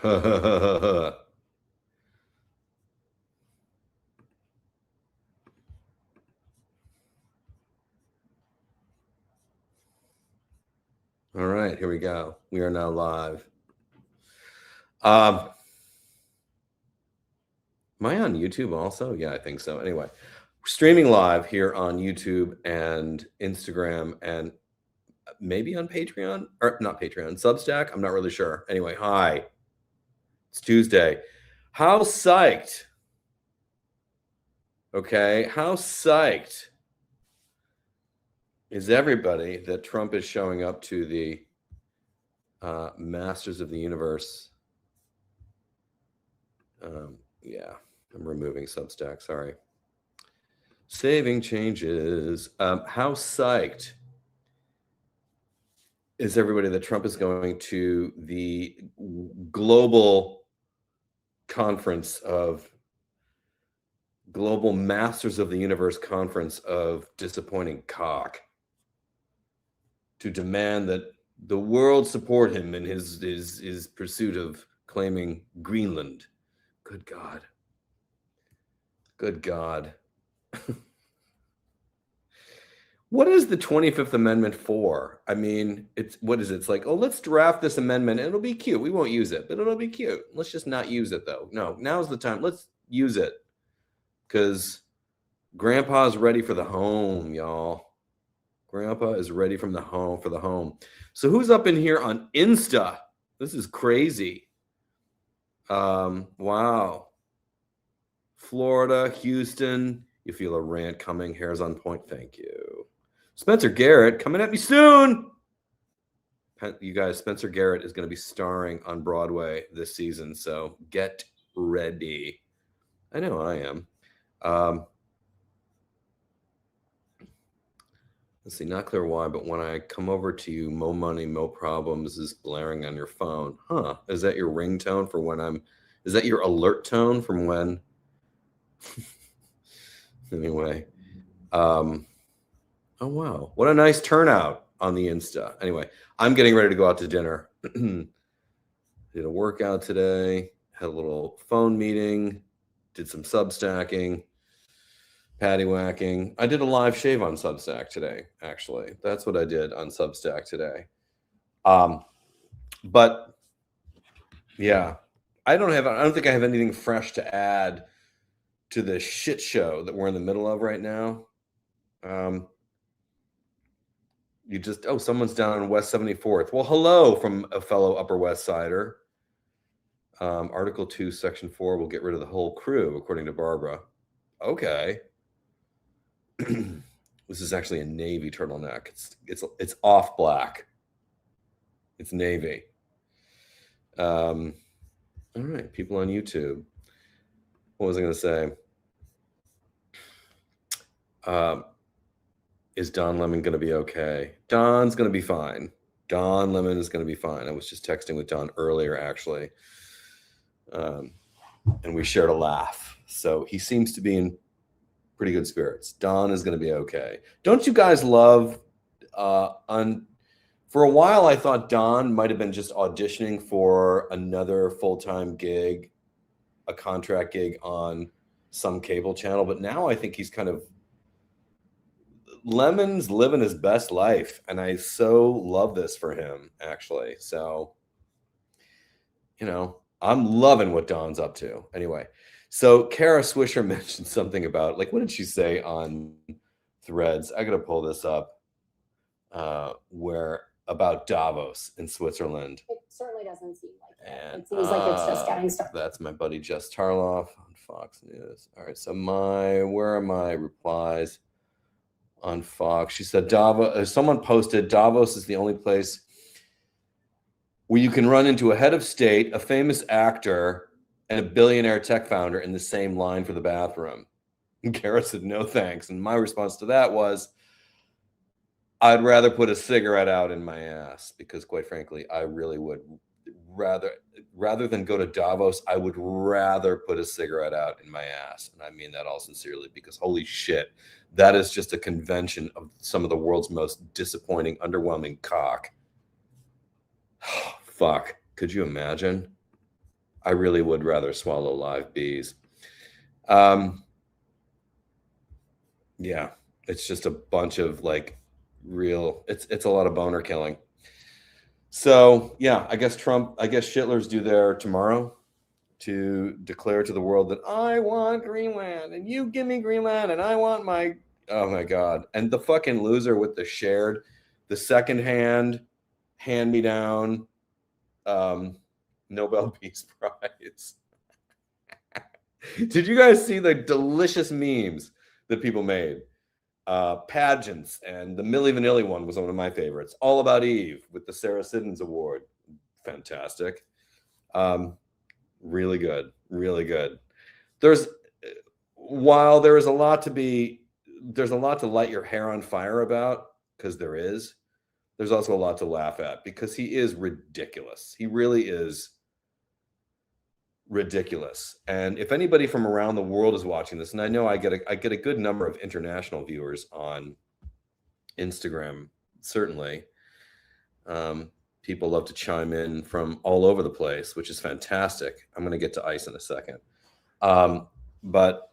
All right, here we go. We are now live. Am I on YouTube also? Yeah, I think so. Anyway, we're streaming live here on YouTube and Instagram and maybe on Patreon or not Patreon, Substack. I'm not really sure. Anyway, hi. It's Tuesday. How psyched? Okay, how psyched is everybody that Trump is showing up to the Masters of the Universe? Yeah, I'm removing Substack. Sorry. Saving changes. How psyched is everybody that Trump is going to the global conference of global Masters of the Universe conference of disappointing cock to demand that the world support him in his pursuit of claiming Greenland? Good God. Good God. What is the 25th Amendment for? I mean, what is it? It's like, oh, let's draft this amendment. It'll be cute. We won't use it, but it'll be cute. Let's just not use it, though. No, now's the time. Let's use it because Grandpa's ready for the home, y'all. Grandpa is ready for the home. So who's up in here on Insta? This is crazy. Wow. Florida, Houston. You feel a rant coming. Hair's on point. Thank you. Spencer Garrett coming at me soon. You guys, Spencer Garrett is going to be starring on Broadway this season, so get ready. I know I am. Let's see, not clear why, but when I come over to you, Mo Money, Mo Problems is blaring on your phone. Huh? Is that your ringtone for when is that your alert tone from when? Anyway. Oh, wow. What a nice turnout on the Insta. Anyway, I'm getting ready to go out to dinner. Did a workout today, had a little phone meeting, did some Substacking, patty whacking. I did a live shave on Substack today, actually. That's what I did on Substack today. But yeah, I don't think I have anything fresh to add to the shit show that we're in the middle of right now. Someone's down on West 74th. Well, hello from a fellow Upper West Sider. Article 2, Section 4 will get rid of the whole crew, according to Barbara. Okay. This is actually a navy turtleneck. It's off black. It's navy. All right, people on YouTube. What was I going to say? Is Don Lemon going to be okay? Don's going to be fine. Don Lemon is going to be fine. I was just texting with Don earlier, actually. And we shared a laugh. So he seems to be in pretty good spirits. Don is going to be okay. Don't you guys love for a while I thought Don might have been just auditioning for another full-time gig, a contract gig on some cable channel, but now I think he's kind of Lemon's living his best life, and I so love this for him, actually. So, I'm loving what Don's up to. Anyway, so Kara Swisher mentioned something about, what did she say on Threads? I got to pull this up, about Davos in Switzerland. It certainly doesn't seem like that. It seems like it's just getting started. That's my buddy Jess Tarloff on Fox News. All right, so where are my replies? On Fox, she said Davos. Someone posted Davos is the only place where you can run into a head of state, a famous actor, and a billionaire tech founder in the same line for the bathroom. And Kara said no thanks, and my response to that was, I'd rather put a cigarette out in my ass, because quite frankly, I really would rather than go to Davos, I would rather put a cigarette out in my ass. And I mean that all sincerely, because holy shit, that is just a convention of some of the world's most disappointing, underwhelming cock. Fuck. Could you imagine? I really would rather swallow live bees. Yeah, it's just a bunch of like real, it's a lot of boner killing. So yeah, I guess Shitlers do their tomorrow to declare to the world that I want Greenland and you give me Greenland and I want my, oh my God. And the fucking loser with the secondhand hand-me-down Nobel Peace Prize. Did you guys see the delicious memes that people made? Pageants, and the Milli Vanilli one was one of my favorites. All About Eve with the Sarah Siddons Award. Fantastic. Really good. Really good. While there's a lot to light your hair on fire about, because there's also a lot to laugh at because he is ridiculous. He really is ridiculous. And if anybody from around the world is watching this, and I know I get a good number of international viewers on Instagram, certainly. People love to chime in from all over the place, which is fantastic. I'm going to get to ICE in a second. But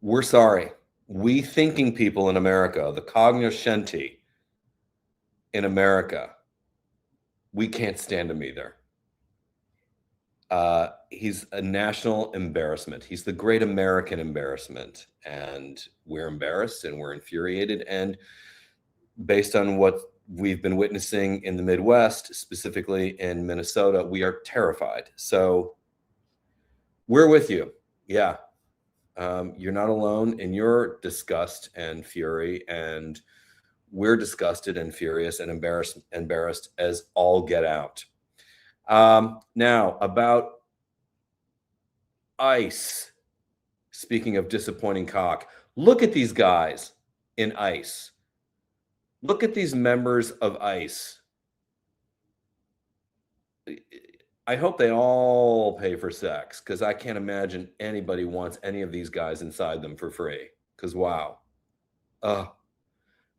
we're sorry. We thinking people in America, the cognoscenti in America, we can't stand him either. He's a national embarrassment. He's the great American embarrassment. And we're embarrassed and we're infuriated. And based on what we've been witnessing in the Midwest, specifically in Minnesota, we are terrified. So we're with you. Yeah. You're not alone in your disgust and fury, and we're disgusted and furious and embarrassed as all get out. Now about ICE. Speaking of disappointing cock, look at these guys in ICE. Look at these members of ICE. I hope they all pay for sex, because I can't imagine anybody wants any of these guys inside them for free. Because wow.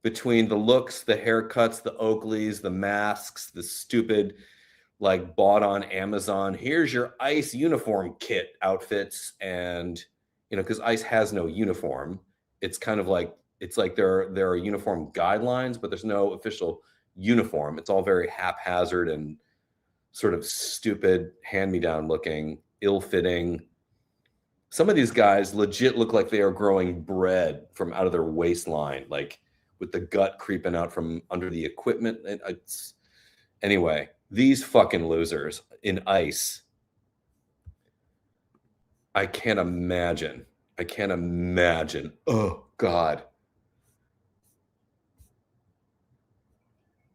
Between the looks, the haircuts, the Oakleys, the masks, the stupid, like bought on Amazon, here's your ICE uniform kit outfits. And, because ICE has no uniform. It's kind of like, there are uniform guidelines, but there's no official uniform. It's all very haphazard and sort of stupid, hand-me-down looking, ill-fitting. Some of these guys legit look like they are growing bread from out of their waistline, like with the gut creeping out from under the equipment. Anyway, these fucking losers in ICE. I can't imagine. Oh, God.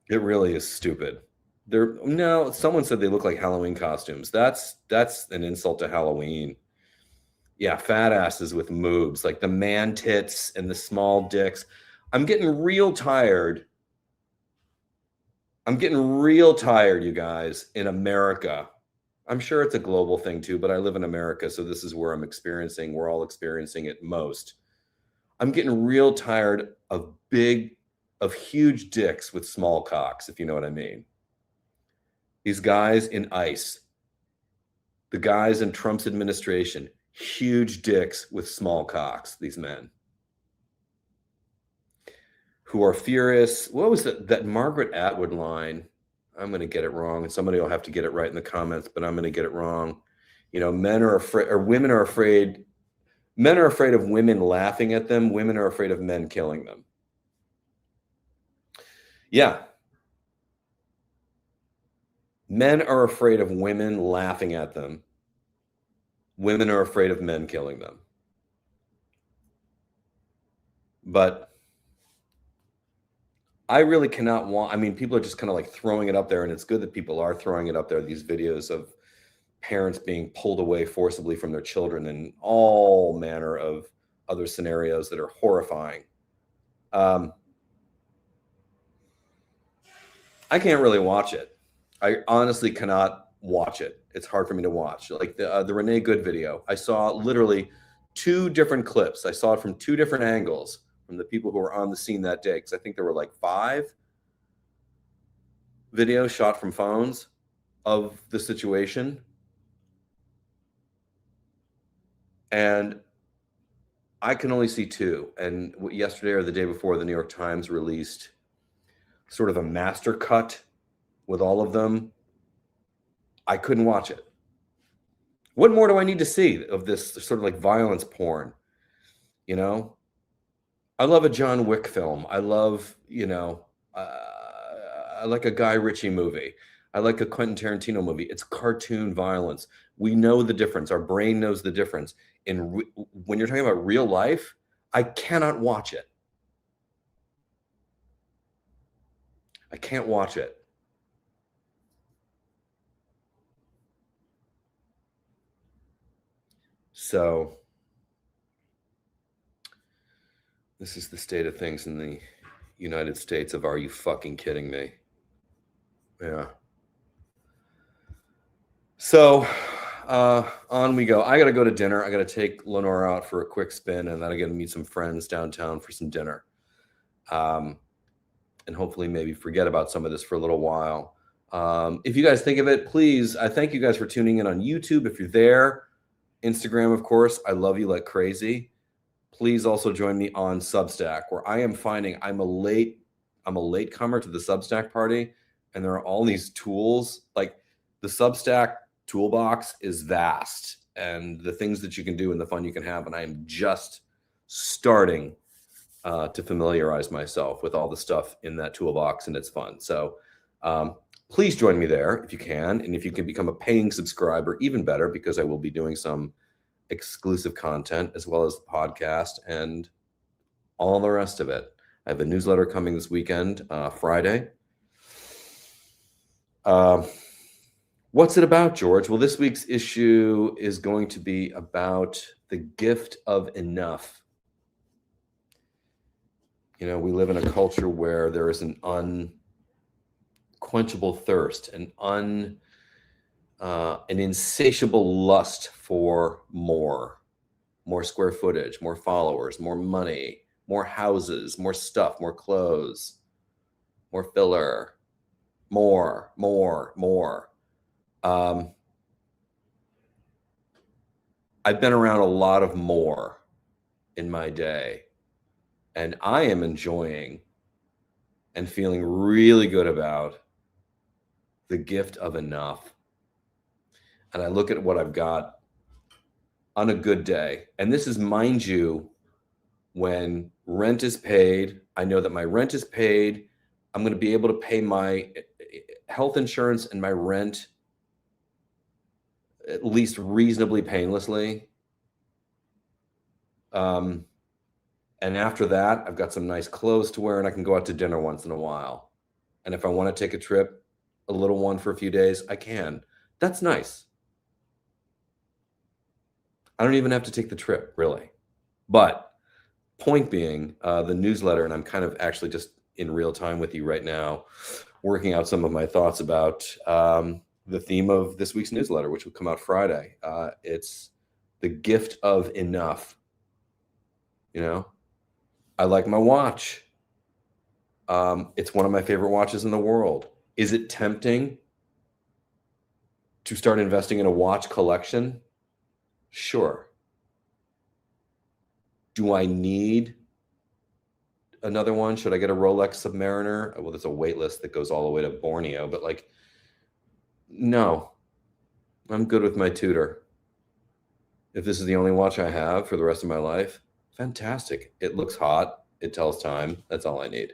It really is stupid. Someone said they look like Halloween costumes. That's an insult to Halloween. Yeah, fat asses with moobs, like the man tits and the small dicks. I'm getting real tired, you guys, in America. I'm sure it's a global thing too, but I live in America, so this is where we're all experiencing it most. I'm getting real tired of huge dicks with small cocks, if you know what I mean. These guys in ICE, the guys in Trump's administration, huge dicks with small cocks, these men who are furious. What was that Margaret Atwood line? I'm going to get it wrong, and somebody will have to get it right in the comments, but I'm going to get it wrong. Men are afraid, or women are afraid. Men are afraid of women laughing at them. Women are afraid of men killing them. Yeah. Men are afraid of women laughing at them. Women are afraid of men killing them. But I really cannot people are just kind of like throwing it up there, and it's good that people are throwing it up there, these videos of parents being pulled away forcibly from their children and all manner of other scenarios that are horrifying. I can't really watch it. I honestly cannot watch it. It's hard for me to watch. Like the Renee Good video, I saw literally 2 different clips. I saw it from 2 different angles from the people who were on the scene that day, because I think there were like 5 videos shot from phones. of the situation. And I can only see two. And yesterday or the day before, the New York Times released sort of a master cut with all of them. I couldn't watch it. What more do I need to see of this sort of like violence porn? You know, I love a John Wick film. I love, I like a Guy Ritchie movie. I like a Quentin Tarantino movie. It's cartoon violence. We know the difference. Our brain knows the difference. When you're talking about real life, I cannot watch it. I can't watch it. So this is the state of things in the United States of, are you fucking kidding me? Yeah. So on we go. I got to go to dinner. I got to take Lenore out for a quick spin, and then I got to meet some friends downtown for some dinner. And hopefully maybe forget about some of this for a little while. If you guys think of it, please, I thank you guys for tuning in on YouTube. If you're there, Instagram, of course, I love you like crazy. Please also join me on Substack, where I am finding I'm a latecomer to the Substack party, and there are all these tools. Like the Substack toolbox is vast, and the things that you can do and the fun you can have, and I am just starting to familiarize myself with all the stuff in that toolbox, and it's fun. So please join me there if you can, and if you can become a paying subscriber, even better, because I will be doing some exclusive content as well as the podcast and all the rest of it. I have a newsletter coming this weekend, Friday. What's it about, George? Well, this week's issue is going to be about the gift of enough. You know, we live in a culture where there is an unquenchable thirst, an insatiable lust for more square footage, more followers, more money, more houses, more stuff, more clothes, more filler, more. I've been around a lot of more in my day, and I am enjoying and feeling really good about the gift of enough. And I look at what I've got on a good day. And this is, mind you, when rent is paid. I know that my rent is paid. I'm going to be able to pay my health insurance and my rent at least reasonably painlessly. And after that, I've got some nice clothes to wear, and I can go out to dinner once in a while. And if I want to take a trip, a little one for a few days, I can. That's nice. I don't even have to take the trip, really. But point being, the newsletter, and I'm kind of actually just in real time with you right now, working out some of my thoughts about the theme of this week's newsletter, which will come out Friday. It's the gift of enough. You know, I like my watch. It's one of my favorite watches in the world. Is it tempting to start investing in a watch collection? Sure. Do I need another one? Should I get a Rolex Submariner? Well, there's a wait list that goes all the way to Borneo, but like, no, I'm good with my Tudor. If this is the only watch I have for the rest of my life, fantastic. It looks hot. It tells time. That's all I need.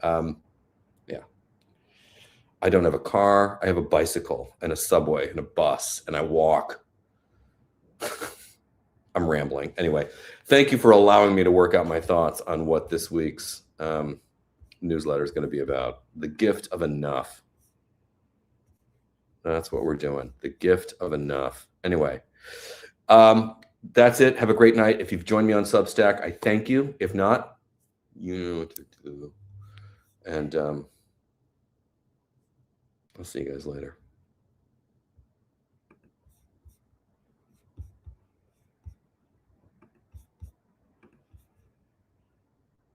Yeah. I don't have a car. I have a bicycle and a subway and a bus, and I walk. I'm rambling. Anyway, thank you for allowing me to work out my thoughts on what this week's newsletter is going to be about. The gift of enough. That's what we're doing. The gift of enough. Anyway, that's it. Have a great night. If you've joined me on Substack, I thank you. If not, you know what to do. And I'll see you guys later.